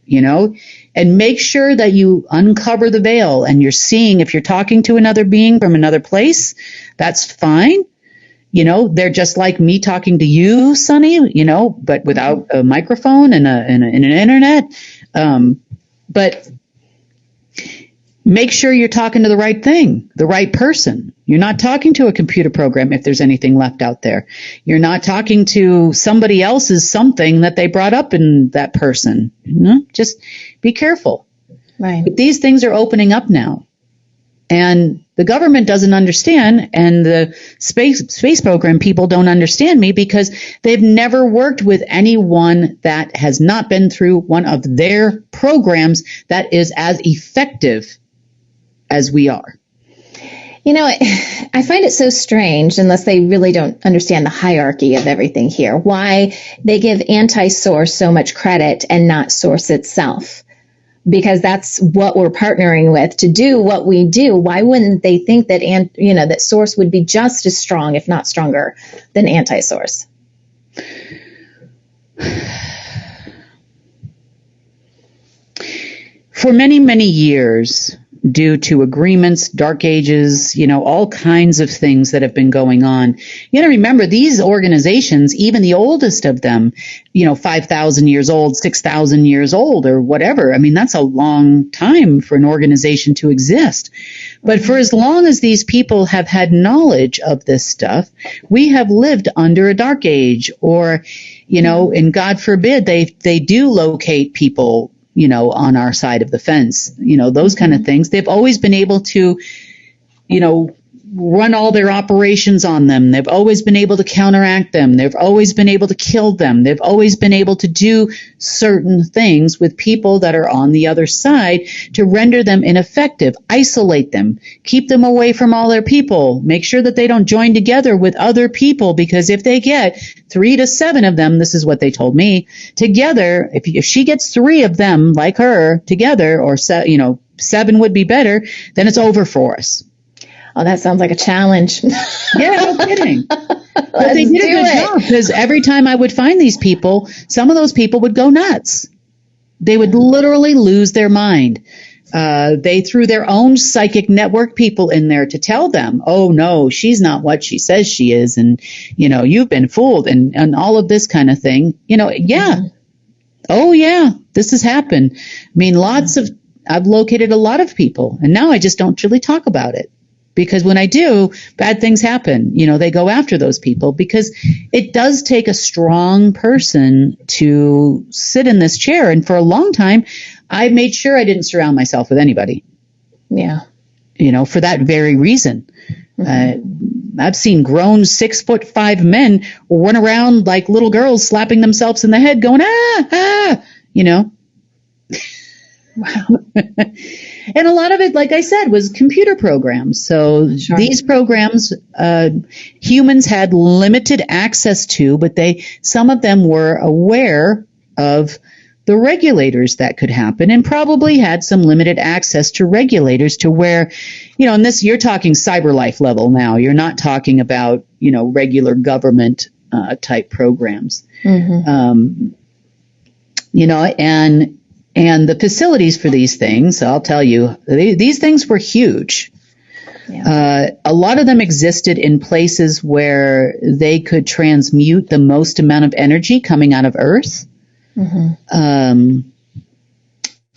and make sure that you uncover the veil and you're seeing if you're talking to another being from another place, that's fine. They're just like me talking to you, Sonny, but without a microphone and an internet. But Make sure you're talking to the right thing, the right person. You're not talking to a computer program if there's anything left out there. You're not talking to somebody else's something that they brought up in that person. Just be careful. Right. But these things are opening up now. And the government doesn't understand, and the space program people don't understand me because they've never worked with anyone that has not been through one of their programs that is as effective as we are. I find it so strange, unless they really don't understand the hierarchy of everything here, why they give anti-source so much credit and not source itself. Because that's what we're partnering with to do what we do. Why wouldn't they think that, that source would be just as strong, if not stronger, than anti-source? For many, many years, due to agreements, dark ages, all kinds of things that have been going on. Remember, these organizations, even the oldest of them, 5,000 years old, 6,000 years old, or whatever. I mean, that's a long time for an organization to exist. But for as long as these people have had knowledge of this stuff, we have lived under a dark age, or, and God forbid, they do locate people on our side of the fence, those kind of things. They've always been able to, run all their operations on them. They've always been able to counteract them. They've always been able to kill them. They've always been able to do certain things with people that are on the other side to render them ineffective, isolate them, keep them away from all their people, make sure that they don't join together with other people, because if they get 3 to 7 of them, this is what they told me, together, if she gets 3 of them like her together, or 7 would be better, then it's over for us. Oh, that sounds like a challenge. Yeah, no kidding. But they did a good job, because every time I would find these people, some of those people would go nuts. They would literally lose their mind. They threw their own psychic network people in there to tell them, oh, no, she's not what she says she is. And, you've been fooled, and all of this kind of thing. Yeah. Mm-hmm. Oh, yeah, this has happened. I mean, I've located a lot of people, and now I just don't really talk about it. Because when I do, bad things happen. They go after those people, because it does take a strong person to sit in this chair. And for a long time, I made sure I didn't surround myself with anybody. Yeah. For that very reason. Mm-hmm. I've seen grown 6'5" men run around like little girls, slapping themselves in the head, going, ah. Wow. And a lot of it, like I said, was computer programs. So sure. These programs, humans had limited access to, but some of them were aware of the regulators that could happen, and probably had some limited access to regulators to where, and this, you're talking cyber life level now. You're not talking about, regular government type programs. Mm-hmm. And the facilities for these things, I'll tell you, these things were huge. Yeah. A lot of them existed in places where they could transmute the most amount of energy coming out of Earth. Mm-hmm.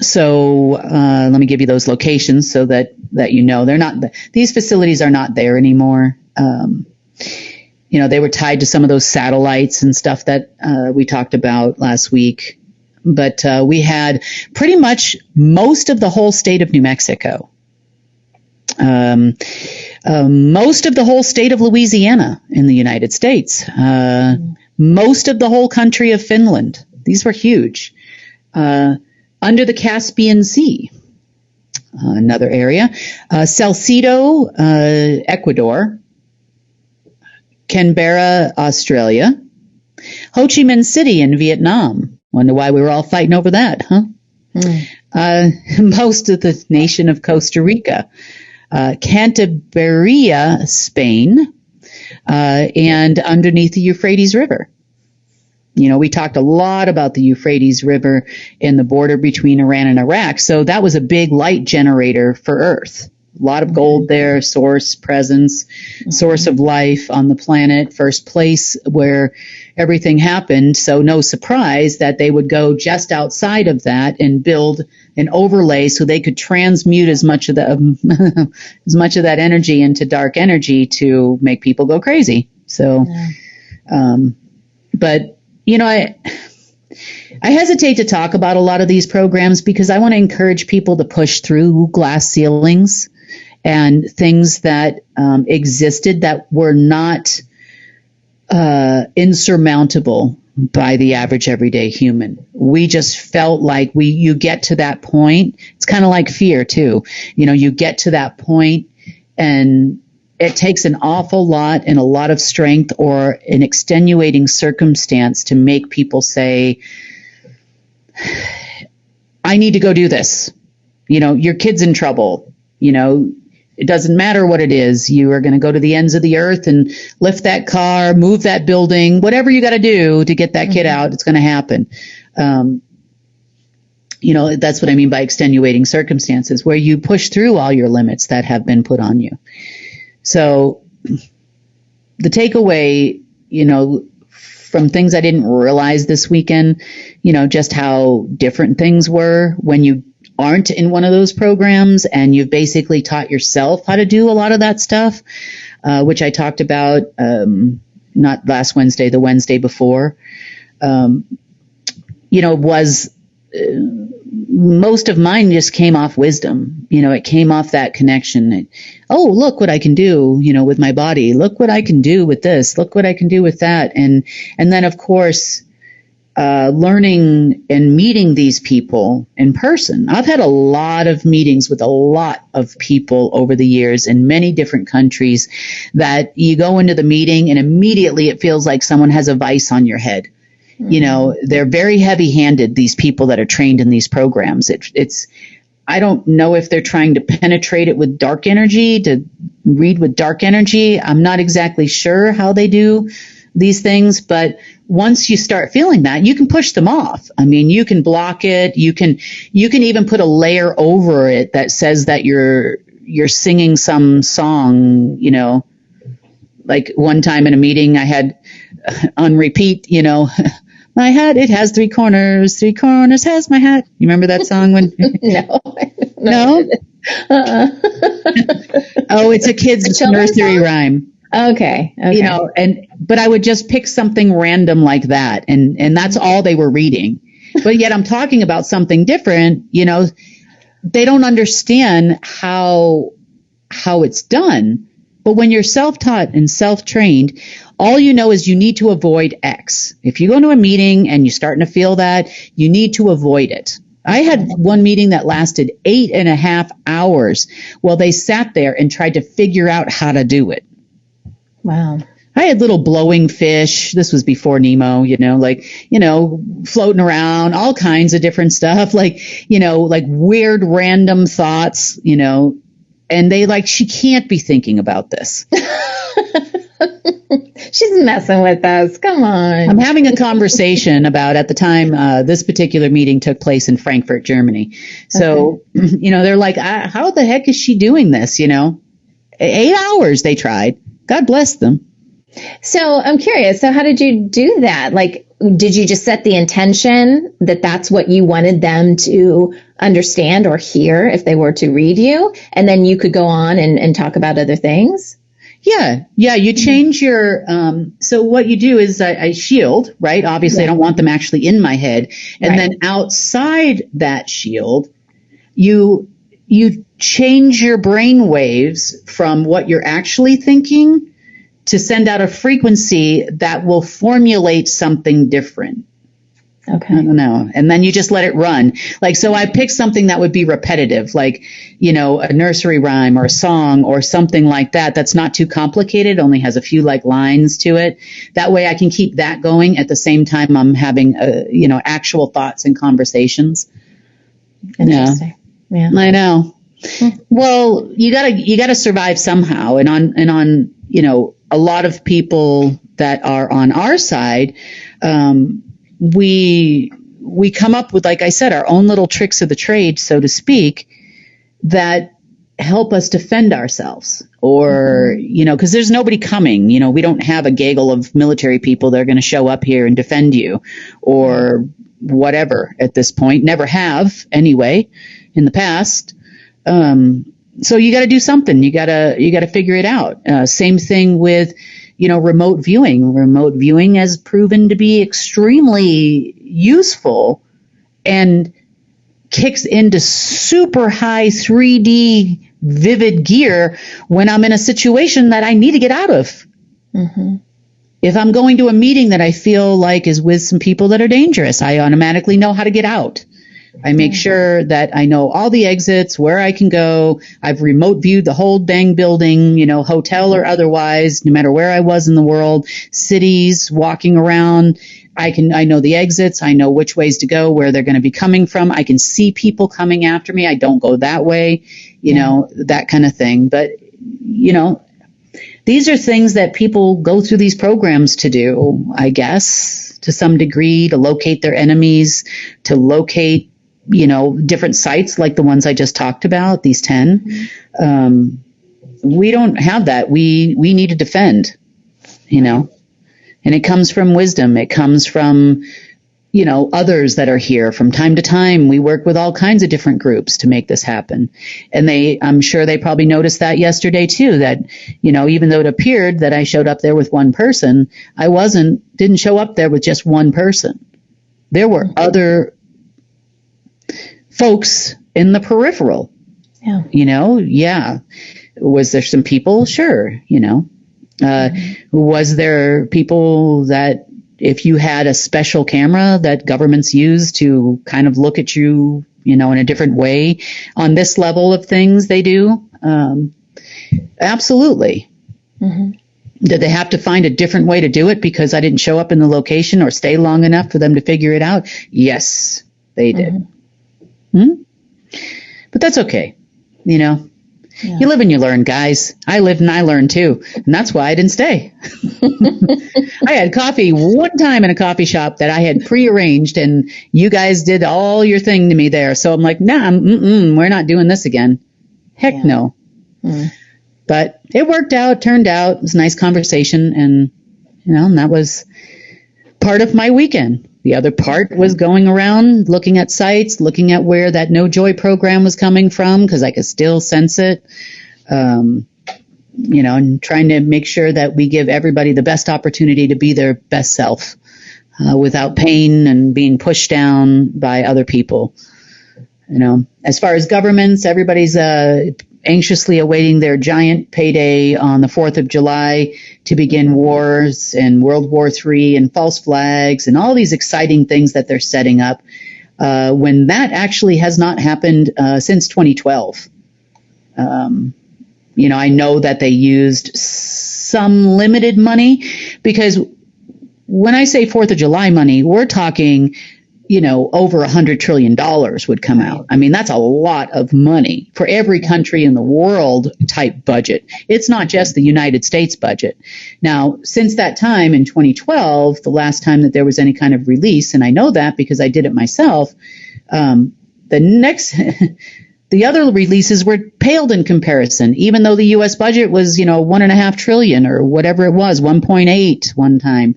So let me give you those locations so that they're not. These facilities are not there anymore. They were tied to some of those satellites and stuff that we talked about last week. But we had pretty much most of the whole state of New Mexico, most of the whole state of Louisiana in the United States, most of the whole country of Finland. These were huge. Under the Caspian Sea, another area. Salcedo, Ecuador. Canberra, Australia. Ho Chi Minh City in Vietnam. Wonder why we were all fighting over that, huh? Most of the nation of Costa Rica, Cantabria, Spain, and underneath the Euphrates River. We talked a lot about the Euphrates River and the border between Iran and Iraq. So that was a big light generator for Earth. A lot of gold there, source, presence, source of life on the planet, first place where everything happened. So no surprise that they would go just outside of that and build an overlay so they could transmute as much of the as much of that energy into dark energy to make people go crazy. So, but you know, I hesitate to talk about a lot of these programs because I want to encourage people to push through glass ceilings and things that existed that were not insurmountable by the average everyday human. We just felt like you get to that point. It's kind of like fear too. You know, you get to that point and it takes an awful lot and a lot of strength or an extenuating circumstance to make people say, I need to go do this. You know, your kid's in trouble. You know, it doesn't matter what it is. You are going to go to the ends of the earth and lift that car, move that building, whatever you got to do to get that kid out, it's going to happen. You know, that's what I mean by extenuating circumstances, where you push through all your limits that have been put on you. So the takeaway, you know, from things I didn't realize this weekend, you know, just how different things were when you aren't in one of those programs and you've basically taught yourself how to do a lot of that stuff, which I talked about, not last Wednesday, the Wednesday before, you know, was most of mine just came off wisdom. You know, it came off that connection. Oh, look what I can do, you know, with my body. Look what I can do with this. Look what I can do with that. And then, of course, learning and meeting these people in person. I've had a lot of meetings with a lot of people over the years in many different countries that you go into the meeting and immediately it feels like someone has a vice on your head. You know, they're very heavy-handed, these people that are trained in these programs. It's I don't know if they're trying to penetrate it with dark energy, to read with dark energy. I'm not exactly sure how they do these things, but once you start feeling that, you can push them off. I mean, you can block it. You can even put a layer over it that says that you're singing some song, you know. Like one time in a meeting I had on repeat, you know, my hat, it has three corners has my hat. You remember that song? When No? Oh, it's a kid's nursery rhyme. Okay. You know, but I would just pick something random like that, and that's all they were reading. But yet I'm talking about something different, you know. They don't understand how it's done. But when you're self-taught and self-trained, all you know is you need to avoid X. If you go to a meeting and you're starting to feel that, you need to avoid it. I had one meeting that lasted 8.5 hours while they sat there and tried to figure out how to do it. Wow. I had little blowing fish. This was before Nemo, you know, like, you know, floating around, all kinds of different stuff, like, you know, like weird random thoughts, you know. And they she can't be thinking about this. She's messing with us. Come on. I'm having a conversation about, at the time, this particular meeting took place in Frankfurt, Germany. So, you know, they're like, how the heck is she doing this? You know, 8 hours they tried. God bless them. So I'm curious. So how did you do that? Like, did you just set the intention that that's what you wanted them to understand or hear if they were to read you? And then you could go on and talk about other things? Yeah. You change your, so what you do is I shield, right? Obviously I don't want them actually in my head. And then outside that shield, you change your brain waves from what you're actually thinking to send out a frequency that will formulate something different. Okay. I don't know. And then you just let it run. Like, so I picked something that would be repetitive, like, you know, a nursery rhyme or a song or something like that. That's not too complicated, only has a few like lines to it. That way I can keep that going at the same time I'm having, you know, actual thoughts and conversations. Interesting. Yeah. I know. Well, you gotta survive somehow. And on, you know, a lot of people that are on our side, we come up with, like I said, our own little tricks of the trade, so to speak, that help us defend ourselves, or, because there's nobody coming. We don't have a gaggle of military people that are going to show up here and defend you or whatever at this point. Never have anyway in the past. So you got to do something. You got to figure it out. Same thing with, remote viewing. Remote viewing has proven to be extremely useful and kicks into super high 3D vivid gear when I'm in a situation that I need to get out of. Mm-hmm. If I'm going to a meeting that I feel like is with some people that are dangerous, I automatically know how to get out. I make sure that I know all the exits, where I can go. I've remote viewed the whole dang building, hotel or otherwise, no matter where I was in the world, cities, walking around. I know the exits. I know which ways to go, where they're going to be coming from. I can see people coming after me. I don't go that way, that kind of thing. But, these are things that people go through these programs to do, I guess, to some degree, to locate their enemies, to locate, different sites like the ones I just talked about, these 10. We don't have that. We need to defend, and it comes from wisdom. It comes from, others that are here. From time to time, we work with all kinds of different groups to make this happen. And I'm sure they probably noticed that yesterday too, that, even though it appeared that I showed up there with one person, I didn't show up there with just one person. There were other folks in the peripheral. Yeah. Was there some people? Sure. Was there people that, if you had a special camera that governments use to kind of look at you, in a different way on this level of things they do? Absolutely. Mm-hmm. Did they have to find a different way to do it because I didn't show up in the location or stay long enough for them to figure it out? Yes, they did. Mm-hmm. But that's okay. Yeah. You live and you learn, guys. I lived and I learned too. And that's why I didn't stay. I had coffee one time in a coffee shop that I had prearranged, and you guys did all your thing to me there. So I'm like, nah, we're not doing this again. Heck no. Mm. But it worked out, turned out. It was a nice conversation. And, and that was part of my weekend. The other part was going around, looking at sites, looking at where that No Joy program was coming from, because I could still sense it, and trying to make sure that we give everybody the best opportunity to be their best self without pain and being pushed down by other people. As far as governments, everybody's anxiously awaiting their giant payday on the 4th of July to begin wars and World War III and false flags and all these exciting things that they're setting up, when that actually has not happened since 2012. I know that they used some limited money, because when I say 4th of July money, we're talking over $100 trillion would come out. I mean, that's a lot of money for every country in the world type budget. It's not just the United States budget. Now, since that time in 2012, the last time that there was any kind of release, and I know that because I did it myself, the other releases were paled in comparison, even though the U.S. budget was, $1.5 trillion or whatever it was, 1.8 one time.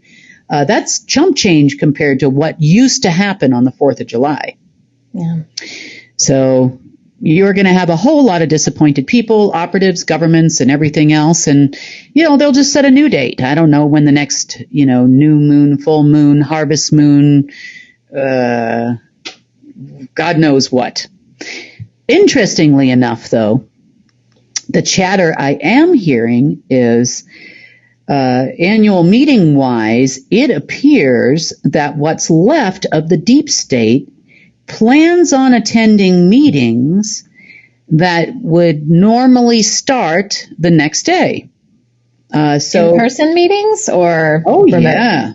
That's chump change compared to what used to happen on the 4th of July. Yeah. So you're going to have a whole lot of disappointed people, operatives, governments, and everything else. And, they'll just set a new date. I don't know when the next, new moon, full moon, harvest moon, God knows what. Interestingly enough, though, the chatter I am hearing is, annual meeting wise, it appears that what's left of the deep state plans on attending meetings that would normally start the next day. So in-person meetings or remote? Yeah,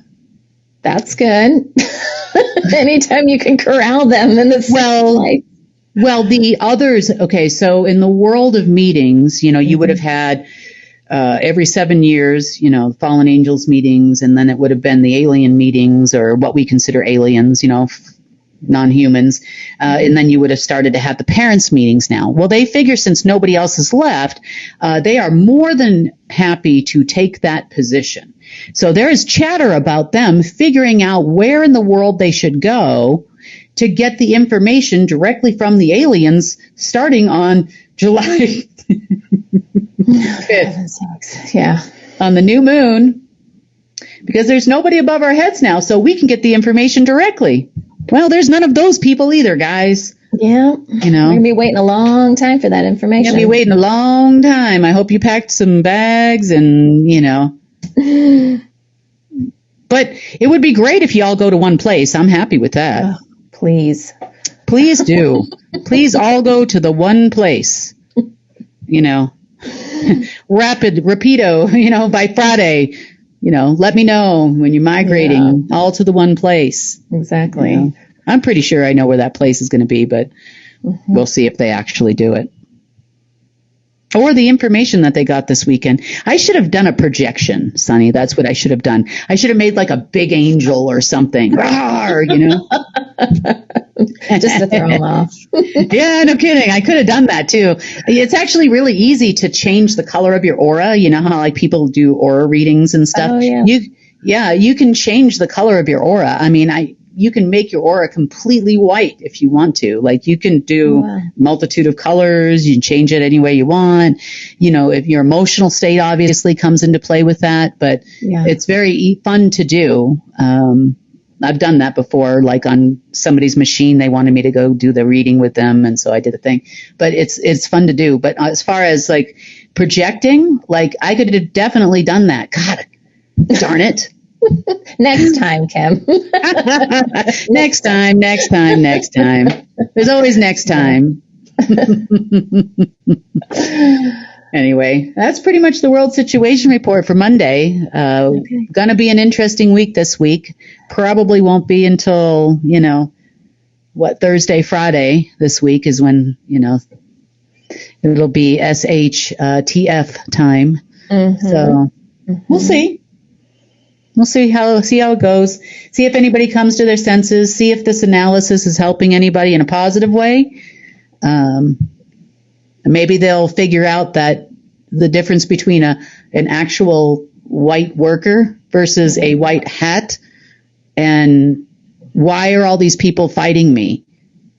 that's good. Anytime you can corral them in the well, the others. Okay, so in the world of meetings, you would have had. Every 7 years, fallen angels meetings, and then it would have been the alien meetings, or what we consider aliens, non-humans, and then you would have started to have the parents' meetings now. Well, they figure since nobody else has left, they are more than happy to take that position. So there is chatter about them figuring out where in the world they should go to get the information directly from the aliens starting on July 5th. Yeah. On the new moon, because there's nobody above our heads now, so we can get the information directly. Well, there's none of those people either, guys. Yeah. You know, we're going to be waiting a long time for that information. You're going to be waiting a long time. I hope you packed some bags and, you know. But it would be great if you all go to one place. I'm happy with that. Oh, please. Please do. Please all go to the one place. You know, rapido, you know, by Friday, you know, let me know when you're migrating all to the one place. Exactly. You know? I'm pretty sure I know where that place is going to be, but we'll see if they actually do it. Or the information that they got this weekend. I should have done a projection, Sonny. That's what I should have done. I should have made like a big angel or something. Rawr, you know? Just to throw them off. Yeah, no kidding. I could have done that too. It's actually really easy to change the color of your aura. You know how like people do aura readings and stuff? Oh, yeah. You can change the color of your aura. I mean, you can make your aura completely white if you want to. Like you can do multitude of colors. You can change it any way you want. You know, if your emotional state obviously comes into play with that, but it's very fun to do. I've done that before, like on somebody's machine, they wanted me to go do the reading with them. And so I did a thing, but it's fun to do. But as far as like projecting, like I could have definitely done that. God, darn it. Next time, Kim. Next time. There's always next time. Anyway, that's pretty much the world situation report for Monday. Gonna be an interesting week this week. Probably won't be until, you know, Thursday, Friday this week is when, you know, it'll be SHTF time. So we'll see. We'll see how it goes. See if anybody comes to their senses. See if this analysis is helping anybody in a positive way. Maybe they'll figure out that the difference between an actual white worker versus a white hat, and why are all these people fighting me?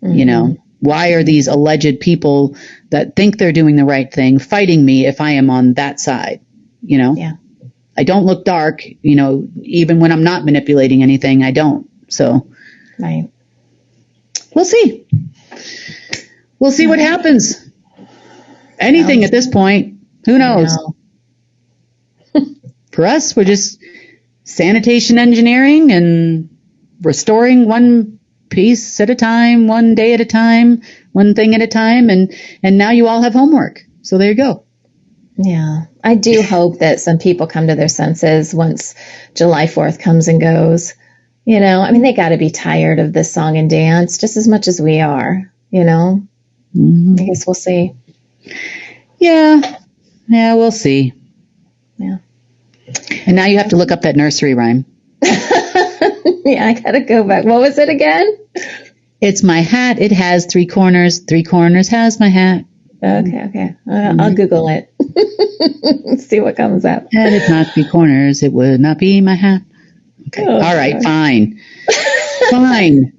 You know, why are these alleged people that think they're doing the right thing fighting me if I am on that side? You know? Yeah. I don't look dark, you know, even when I'm not manipulating anything, I don't. So, right. We'll see. We'll see what happens. Anything at this point. Who knows? For us, we're just sanitation engineering and restoring one piece at a time, one day at a time, one thing at a time. And now you all have homework. So there you go. Yeah, I do hope that some people come to their senses once July 4th comes and goes. You know, I mean, they got to be tired of this song and dance just as much as we are, you know. I guess we'll see. Yeah, we'll see. Yeah. And now you have to look up that nursery rhyme. Yeah, I got to go back. What was it again? It's my hat. It has 3 corners. 3 corners has my hat. Okay. I'll Google it. See what comes up. Had it not 3 corners, it would not be my hat. Okay. Oh, all right. God. Fine. Fine.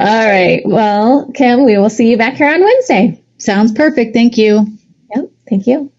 All right. Well, Kim, we will see you back here on Wednesday. Sounds perfect. Thank you. Yep. Thank you.